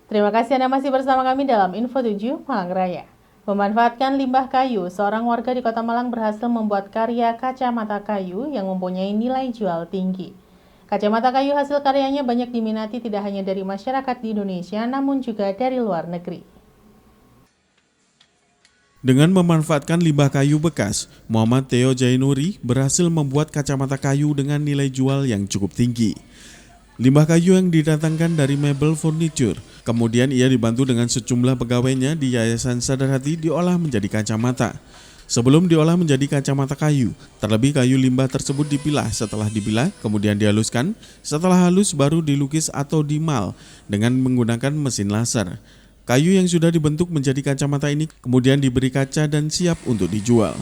Terima kasih Anda masih bersama kami dalam Info 7 Malang Raya. Memanfaatkan limbah kayu, seorang warga di Kota Malang berhasil membuat karya kacamata kayu yang mempunyai nilai jual tinggi. Kacamata kayu hasil karyanya banyak diminati tidak hanya dari masyarakat di Indonesia, namun juga dari luar negeri. Dengan memanfaatkan limbah kayu bekas, Muhammad Theo Jainuri berhasil membuat kacamata kayu dengan nilai jual yang cukup tinggi. Limbah kayu yang didatangkan dari mebel furniture, kemudian ia dibantu dengan sejumlah pegawainya di Yayasan Sadar Hati diolah menjadi kacamata. Sebelum diolah menjadi kacamata kayu, terlebih kayu limbah tersebut dipilah. Setelah dipilah, kemudian dihaluskan. Setelah halus baru dilukis atau dimal dengan menggunakan mesin laser. Kayu yang sudah dibentuk menjadi kacamata ini kemudian diberi kaca dan siap untuk dijual.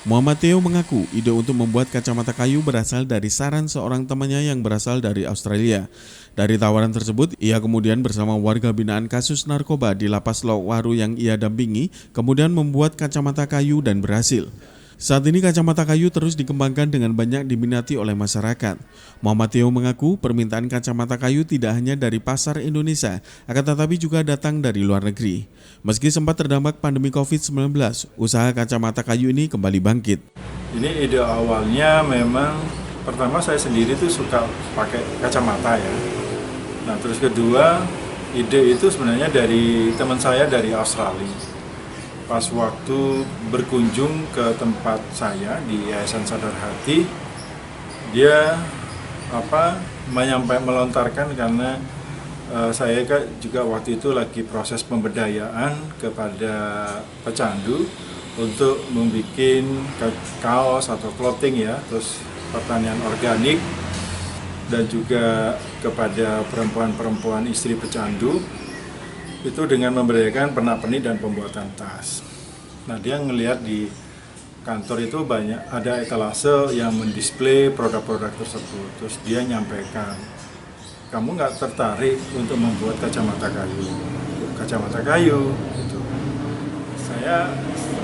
Muhammad Theo mengaku ide untuk membuat kacamata kayu berasal dari saran seorang temannya yang berasal dari Australia. Dari tawaran tersebut, ia kemudian bersama warga binaan kasus narkoba di Lapas Lokwaru yang ia dampingi, kemudian membuat kacamata kayu dan berhasil. Saat ini kacamata kayu terus dikembangkan dengan banyak diminati oleh masyarakat. Muhammad Theo mengaku permintaan kacamata kayu tidak hanya dari pasar Indonesia, akan tetapi juga datang dari luar negeri. Meski sempat terdampak pandemi COVID-19, usaha kacamata kayu ini kembali bangkit. Ini ide awalnya memang pertama saya sendiri tuh suka pakai kacamata ya. Nah terus kedua ide itu sebenarnya dari teman saya dari Australia. Pas waktu berkunjung ke tempat saya di Yayasan Sadar Hati, dia melontarkan karena saya juga waktu itu lagi proses pemberdayaan kepada pecandu untuk membuat kaos atau clothing ya, terus pertanian organik dan juga kepada perempuan-perempuan istri pecandu itu dengan memberdayakan pernak-pernik dan pembuatan tas. Nah dia ngelihat di kantor itu banyak ada etalase yang mendisplay produk-produk tersebut. Terus dia nyampaikan, kamu nggak tertarik untuk membuat kacamata kayu? Kacamata kayu, gitu. Saya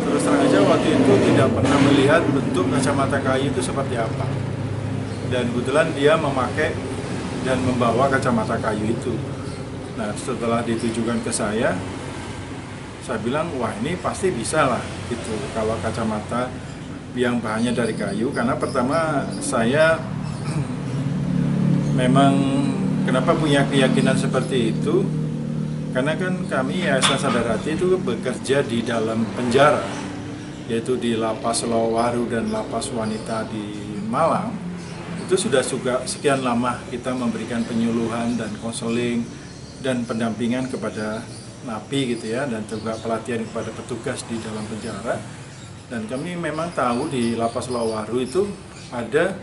terus terang aja waktu itu tidak pernah melihat bentuk kacamata kayu itu seperti apa. Dan kebetulan dia memakai dan membawa kacamata kayu itu. Nah setelah ditujukan ke saya bilang wah ini pasti bisa lah gitu kalau kacamata yang bahannya dari kayu, karena pertama saya memang kenapa punya keyakinan seperti itu, karena kan kami Yayasan Sadar Hati itu bekerja di dalam penjara, yaitu di Lapas Lokwaru dan Lapas Wanita di Malang. Itu sudah sekian lama kita memberikan penyuluhan dan konseling dan pendampingan kepada napi gitu ya, dan juga pelatihan kepada petugas di dalam penjara. Dan kami memang tahu di Lapas Lokwaru itu ada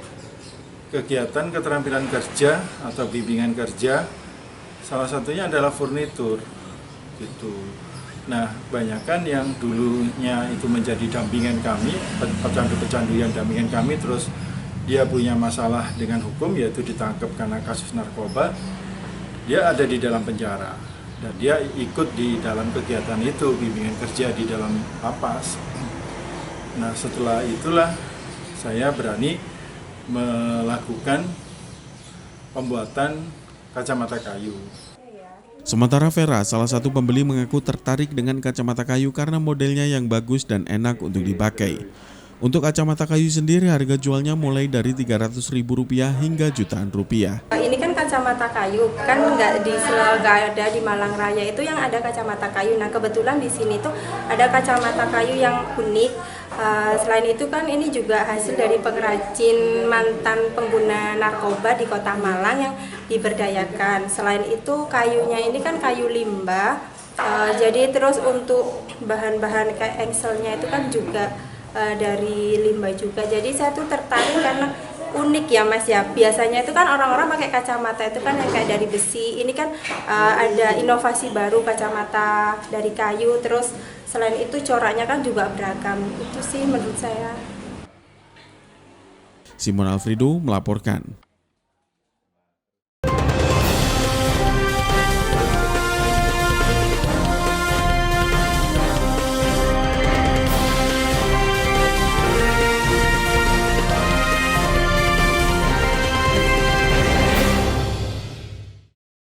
kegiatan keterampilan kerja atau bimbingan kerja, salah satunya adalah furnitur gitu. Nah banyakkan yang dulunya itu menjadi dampingan kami, pecandu-pecandu yang dampingan kami, terus dia punya masalah dengan hukum, yaitu ditangkap karena kasus narkoba. Dia ada di dalam penjara dan dia ikut di dalam kegiatan itu, bimbingan kerja di dalam lapas. Nah setelah itulah saya berani melakukan pembuatan kacamata kayu. Sementara Vera, salah satu pembeli, mengaku tertarik dengan kacamata kayu karena modelnya yang bagus dan enak untuk dipakai. Untuk kacamata kayu sendiri harga jualnya mulai dari Rp300.000 hingga jutaan rupiah. Ini kan kacamata kayu, kan nggak ada di Malang Raya itu yang ada kacamata kayu. Nah kebetulan di sini tuh ada kacamata kayu yang unik. Selain itu kan ini juga hasil dari pengrajin mantan pengguna narkoba di Kota Malang yang diberdayakan. Selain itu kayunya ini kan kayu limbah. Jadi terus untuk bahan-bahan kayak engselnya itu kan juga dari limbah juga. Jadi saya tuh tertarik karena unik ya Mas ya. Biasanya itu kan orang-orang pakai kacamata itu kan yang kayak dari besi. Ini kan ada inovasi baru kacamata dari kayu. Terus selain itu coraknya kan juga beragam. Itu sih menurut saya. Simon Alfredo melaporkan.